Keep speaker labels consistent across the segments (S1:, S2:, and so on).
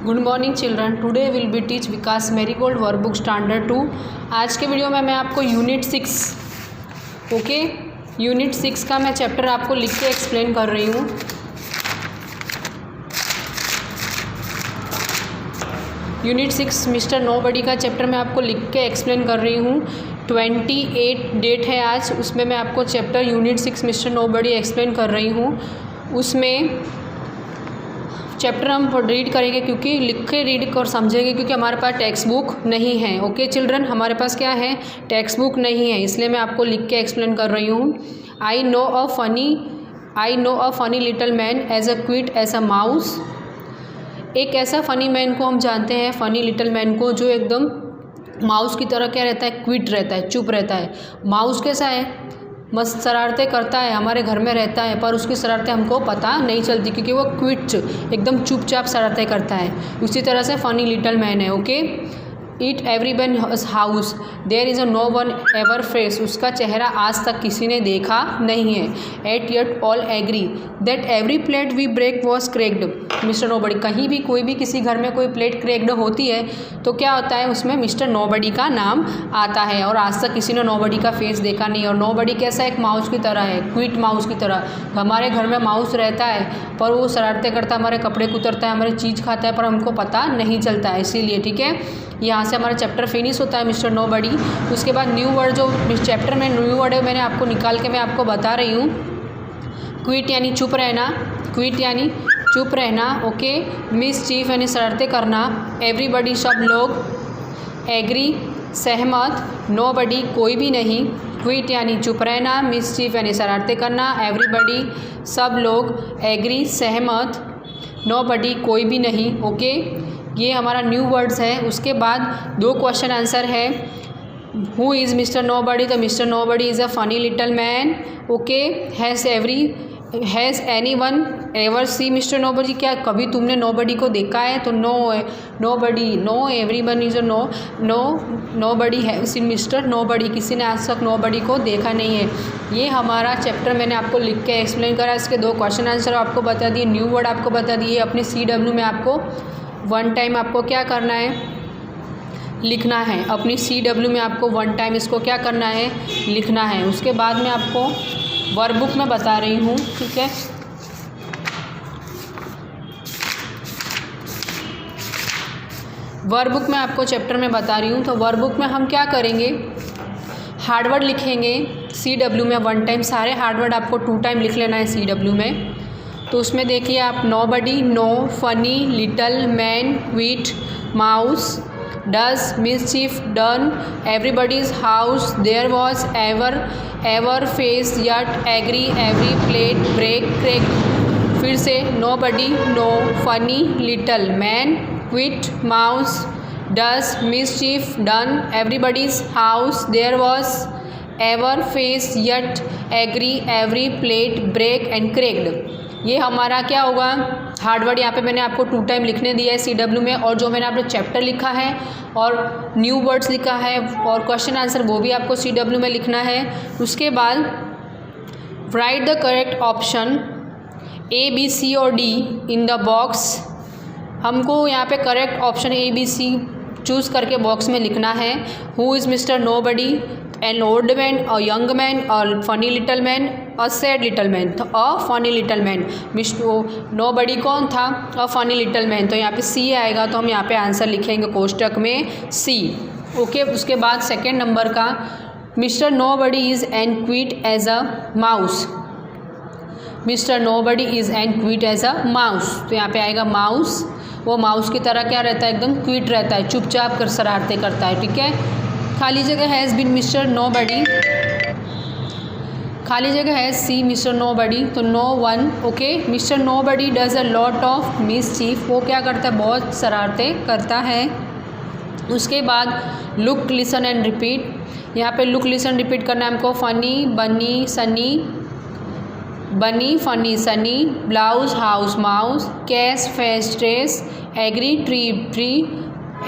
S1: Good morning children, today will be teach Vikas marigold workbook standard 2। आज के video में मैं आपको यूनिट 6 का मैं चैप्टर आपको लिख के एक्सप्लेन कर रही हूँ। यूनिट 6 मिस्टर नोबडी का चैप्टर मैं आपको लिख के एक्सप्लेन कर रही हूँ। 28 डेट है आज, उसमें मैं आपको chapter unit 6 mister nobody explain कर रही हूँ। उसमें चैप्टर हम रीड करेंगे क्योंकि लिख के रीड कर समझेंगे, क्योंकि हमारे पास टेक्स्ट बुक नहीं है। ओके चिल्ड्रन, हमारे पास क्या है, टेक्स्ट बुक नहीं है, इसलिए मैं आपको लिख के एक्सप्लेन कर रही हूँ। I know a funny little man as a quiet as a mouse. एक ऐसा फ़नी मैन को हम जानते हैं, फ़नी लिटल मैन को, जो एकदम माउस की तरह क्या रहता है, क्विट रहता है, चुप रहता है। माउस कैसा है, मस्त शरारतें करता है, हमारे घर में रहता है, पर उसकी शरारतें हमको पता नहीं चलती क्योंकि वो क्विट एकदम चुपचाप शरारतें करता है। उसी तरह से फ़नी लिटल मैन है। Okay, eat every one house there is a no one ever face. उसका चेहरा आज तक किसी ने देखा नहीं है। At yet all agree that every plate we break was cracked mister nobody. कहीं भी कोई भी किसी घर में कोई प्लेट क्रेक्ड होती है तो क्या होता है, उसमें मिस्टर नोबडी का नाम आता है। और आज तक किसी ने नोबडी का फेस देखा नहीं। और नोबडी कैसा, एक माउस की तरह है, क्विट माउस की तरह। हमारे घर में माउस रहता है पर वो शरारतें करता है, हमारे कपड़े कुतरता है, हमारी चीज़ खाता है, पर हमको पता नहीं चलता है। इसीलिए ठीक है, यहाँ से हमारा चैप्टर फिनिश होता है मिस्टर नोबडी। उसके बाद न्यू वर्ड, जो इस चैप्टर में न्यू वर्ड है मैंने आपको निकाल के मैं आपको बता रही हूँ। क्विट यानी चुप रहना, क्विट यानी चुप रहना। ओके, मिस चीफ यानी शरारतें करना। एवरीबडी सब लोग। एग्री सहमत। नोबडी कोई भी नहीं। क्विट यानी चुप रहना। मिस चीफ यानी शरारतें करना। एवरीबडी सब लोग। एग्री सहमत। नोबडी कोई भी नहीं। ओके, ये हमारा न्यू वर्ड्स है। उसके बाद 2 क्वेश्चन आंसर है। हु इज़ मिस्टर नोबडी, तो mister Nobody is a funny little man. Okay, has any one ever see mister nobody. क्या कभी तुमने नोबडी को देखा है, तो नो है, nobody, no, everyone is a no, nobody है सी मिस्टर नोबडी। किसी ने आज तक नोबडी को देखा नहीं है। ये हमारा चैप्टर मैंने आपको लिख के एक्सप्लेन करा। इसके 2 क्वेश्चन आंसर आपको बता दिए, न्यू वर्ड आपको बता दिए। अपनी CW में आपको 1 टाइम आपको क्या करना है, लिखना है। अपनी CW में आपको 1 टाइम इसको क्या करना है, लिखना है। उसके बाद मैं आपको वर्कबुक में बता रही हूँ। ठीक है, वर्कबुक में आपको चैप्टर में बता रही हूँ। तो वर्कबुक में हम क्या करेंगे, हार्डवर्ड लिखेंगे CW में 1 टाइम। सारे हार्डवर्ड आपको 2 टाइम लिख लेना है CW में। तो उसमें देखिए आप, nobody, no, funny, little, man, quiet, mouse, does, mischief, done, everybody's house, there was, ever, face, yet, agree, every, plate, break, crack. फिर से nobody, no, funny, little, man, quiet, mouse, does, mischief, done, everybody's house, there was, ever, face, yet, agree, every, plate, break and cracked. ये हमारा क्या होगा, Harvard. यहाँ पे मैंने आपको 2 टाइम लिखने दिया है CW में, और जो मैंने आपने चैप्टर लिखा है और न्यू वर्ड्स लिखा है और क्वेश्चन आंसर वो भी आपको CW में लिखना है। उसके बाद write the correct option A, B, C और D इन द बॉक्स। हमको यहाँ पे correct option A, B, C choose करके बॉक्स में लिखना है। Who is mister nobody, an old man, a young man, a funny little man, a sad little man. तो a funny little man, mister nobody कौन था, अ funny little man. तो यहाँ पे C आएगा, तो हम यहाँ पे आंसर लिखेंगे कोष्टक में C। ओके, उसके बाद 2nd नंबर का, Mister Nobody is an quiet as a mouse. Mister Nobody is an quiet as a mouse. तो यहाँ पे आएगा माउस। वो माउस की तरह क्या रहता है, एकदम क्विट रहता है, चुपचाप कर शरारतें करता है। ठीक है, खाली जगह हैज़ बिन मिस्टर नोबडी, खाली जगह है C मिस्टर नोबडी, तो no one. Okay, Mister Nobody does a lot of mischief. वो क्या करता है, बहुत शरारतें करता है। उसके बाद लुक, लिसन एंड रिपीट। यहाँ पे लुक, लिसन, रिपीट करना है हमको। Funny, bunny, sunny, bunny, funny, sunny, blouse, house, mouse, cash, face, trace, agree, tree, tree,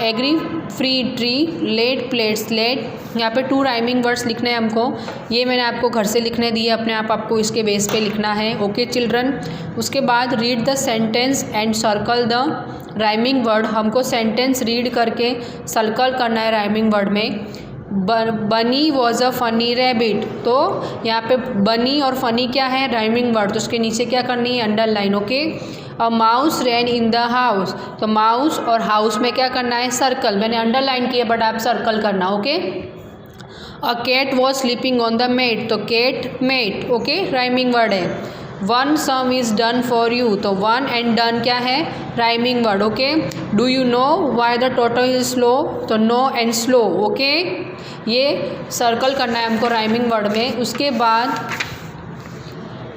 S1: agree free tree, late plates late. यहाँ पे 2 राइमिंग वर्ड्स लिखने हैं हमको, ये मैंने आपको घर से लिखने दिए, अपने आप आपको इसके बेस पे लिखना है। Okay children. उसके बाद read the sentence and circle the rhyming word, हमको सेंटेंस रीड करके सर्कल करना है राइमिंग वर्ड में। बनी वॉज अ फनी रैबिट, तो यहाँ पे बनी और फनी क्या है, राइमिंग वर्ड, तो उसके नीचे क्या करनी है, underline. Okay. A mouse ran in the house, तो माउस और हाउस में क्या करना है, सर्कल, मैंने अंडरलाइन किया बट आप सर्कल करना। Okay. A cat was sleeping on the mat, तो cat mat, okay, rhyming word है। One sum is done for you, तो वन एंड डन क्या है, rhyming word. Okay. Do you know why the total is slow, तो know and slow. Okay, ये circle करना है हमको राइमिंग वर्ड में। उसके बाद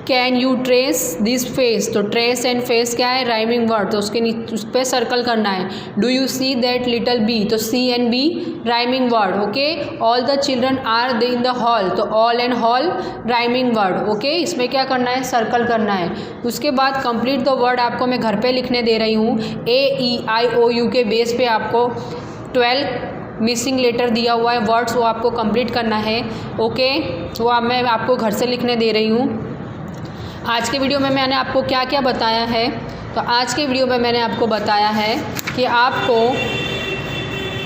S1: can you trace this face, तो ट्रेस एंड फेस क्या है, राइमिंग वर्ड, तो उसके नीचे उस पर सर्कल करना है। Do you see that little bee, तो see and bee rhyming word. Okay. All the children are they in the hall, तो all and hall rhyming word. Okay, इसमें क्या करना है, सर्कल करना है। उसके बाद कंप्लीट द वर्ड आपको मैं घर पे लिखने दे रही हूँ। AEIOU के बेस पे आपको 12 मिसिंग लेटर दिया हुआ है वर्ड्स, वो आपको कंप्लीट करना है। ओके, वो मैं आपको घर से लिखने दे रही हूँ। आज के वीडियो में मैंने आपको क्या क्या बताया है, तो आज के वीडियो में मैंने आपको बताया है कि आपको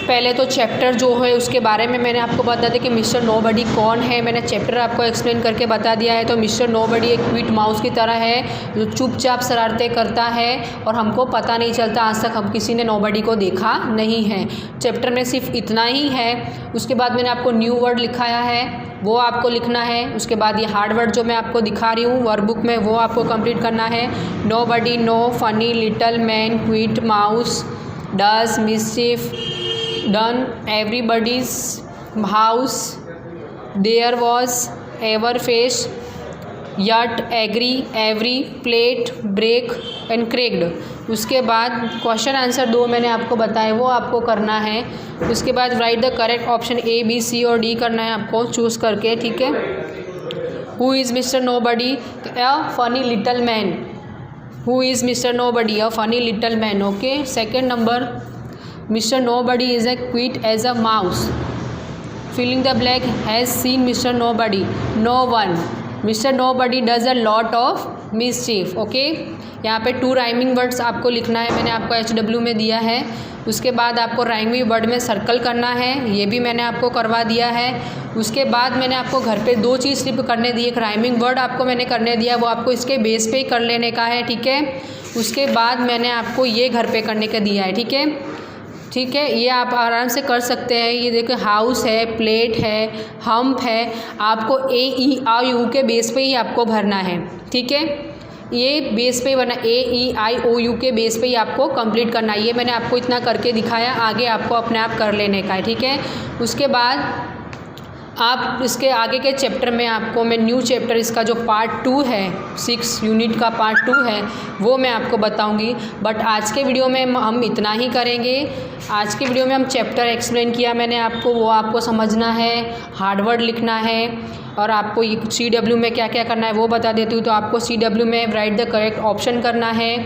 S1: पहले तो चैप्टर जो है उसके बारे में मैंने आपको बता दिया कि मिस्टर नोबडी कौन है, मैंने चैप्टर आपको एक्सप्लेन करके बता दिया है। तो मिस्टर नोबडी एक क्विट माउस की तरह है जो चुपचाप शरारतें करता है और हमको पता नहीं चलता, आज तक हम किसी ने नोबडी को देखा नहीं है। चैप्टर में सिर्फ इतना ही है। उसके बाद मैंने आपको न्यू वर्ड लिखाया है, वो आपको लिखना है। उसके बाद ये हार्ड वर्ड जो मैं आपको दिखा रही हूँ वर्कबुक में, वो आपको कंप्लीट करना है। Nobody, no, funny, little man, quiet mouse, does, mischief, done, everybody's house, there was, ever face, yet, agree, every, plate, break and cracked. उसके बाद क्वेश्चन आंसर 2 मैंने आपको बताया, वो आपको करना है। उसके बाद write the correct option A, B, C और D करना है आपको चूज़ करके, ठीक है। Who is mister nobody, a funny little man. Who is mister nobody, a funny little man. Okay. Second number, Mr. Nobody is as quiet as a mouse. Filling the blank, has seen Mr. Nobody. No one. Mr. Nobody does a lot of mischief. Okay. यहाँ पे 2 rhyming words आपको लिखना है, मैंने आपको HW में दिया है। उसके बाद आपको राइमिंग वर्ड में सर्कल करना है, ये भी मैंने आपको करवा दिया है। उसके बाद मैंने आपको घर पे 2 चीज़ सिर्फ करने दी, एक राइमिंग वर्ड आपको मैंने करने दिया, वो आपको इसके बेस पे ही कर लेने का है, ठीक है। उसके बाद मैंने आपको ये घर पे करने का दिया है, ठीक है। ठीक है, ये आप आराम से कर सकते हैं। ये देखो हाउस है, प्लेट है, हम्प है, आपको AEIOU के बेस पे ही आपको भरना है, ठीक है। ये बेस पे बना, AEIOU के बेस पे ही आपको कंप्लीट करना है। ये मैंने आपको इतना करके दिखाया, आगे आपको अपने आप कर लेने का है, ठीक है। उसके बाद आप इसके आगे के चैप्टर में आपको मैं न्यू चैप्टर, इसका जो पार्ट 2 है, 6 यूनिट का पार्ट 2 है, वो मैं आपको बताऊंगी। बट आज के वीडियो में हम इतना ही करेंगे। आज के वीडियो में हम चैप्टर एक्सप्लेन किया मैंने आपको, वो आपको समझना है, हार्डवर्ड लिखना है और आपको ये CW में क्या क्या करना है वो बता देती हूँ। तो आपको CW में राइट द करेक्ट ऑप्शन करना है,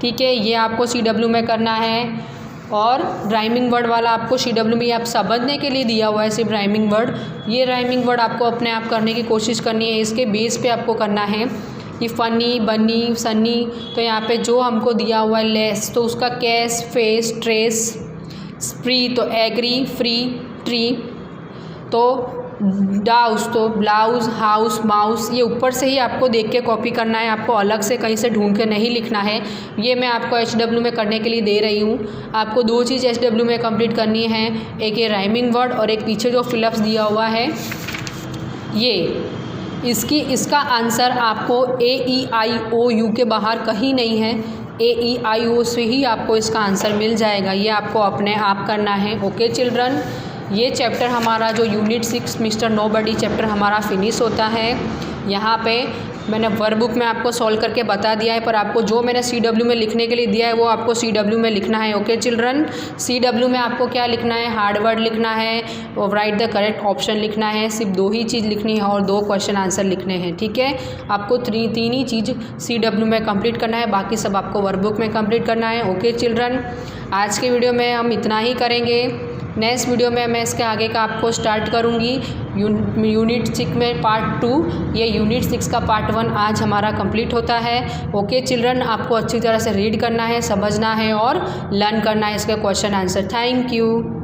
S1: ठीक है, ये आपको CW में करना है। और राइमिंग वर्ड वाला आपको CW में आप समझने के लिए दिया हुआ है सिर्फ राइमिंग वर्ड, ये राइमिंग वर्ड आपको अपने आप करने की कोशिश करनी है, इसके बेस पे आपको करना है। कि फ़नी, बनी, सनी, तो यहाँ पे जो हमको दिया हुआ है लेस, तो उसका कैश, फेस, ट्रेस, स्प्री, तो एग्री, फ्री, ट्री, तो डाउस, तो ब्लाउज, हाउस, माउस, ये ऊपर से ही आपको देख के कॉपी करना है, आपको अलग से कहीं से ढूंढ के नहीं लिखना है। ये मैं आपको HW में करने के लिए दे रही हूँ। आपको 2 चीज़ HW में कंप्लीट करनी है, एक ये राइमिंग वर्ड और एक पीछे जो फिलअप्स दिया हुआ है ये, इसका आंसर आपको AEIOU के बाहर कहीं नहीं है, AEIO से ही आपको इसका आंसर मिल जाएगा। ये आपको अपने आप करना है। ओके चिल्ड्रन, ये चैप्टर हमारा जो यूनिट 6 मिस्टर नोबडी चैप्टर हमारा फिनिश होता है। यहाँ पे मैंने वर्क बुक में आपको सॉल्व करके बता दिया है, पर आपको जो मैंने CW में लिखने के लिए दिया है वो आपको CW में लिखना है। ओके चिल्ड्रन, CW में आपको क्या लिखना है, हार्ड वर्ड लिखना है और राइट द करेक्ट ऑप्शन लिखना है। सिर्फ 2 ही चीज़ लिखनी है और 2 क्वेश्चन आंसर लिखने हैं। ठीक है, आपको 3 ही चीज़ CW में कंप्लीट करना है, बाकी सब आपको वर्क बुक में कंप्लीट करना है। ओके चिल्ड्रन, आज के वीडियो में हम इतना ही करेंगे। नेक्स्ट वीडियो में मैं इसके आगे का आपको स्टार्ट करूँगी यूनिट 6 में पार्ट 2। ये यूनिट 6 का पार्ट 1 आज हमारा कंप्लीट होता है। ओके चिल्ड्रन, आपको अच्छी तरह से रीड करना है, समझना है और लर्न करना है इसके क्वेश्चन आंसर। Thank you.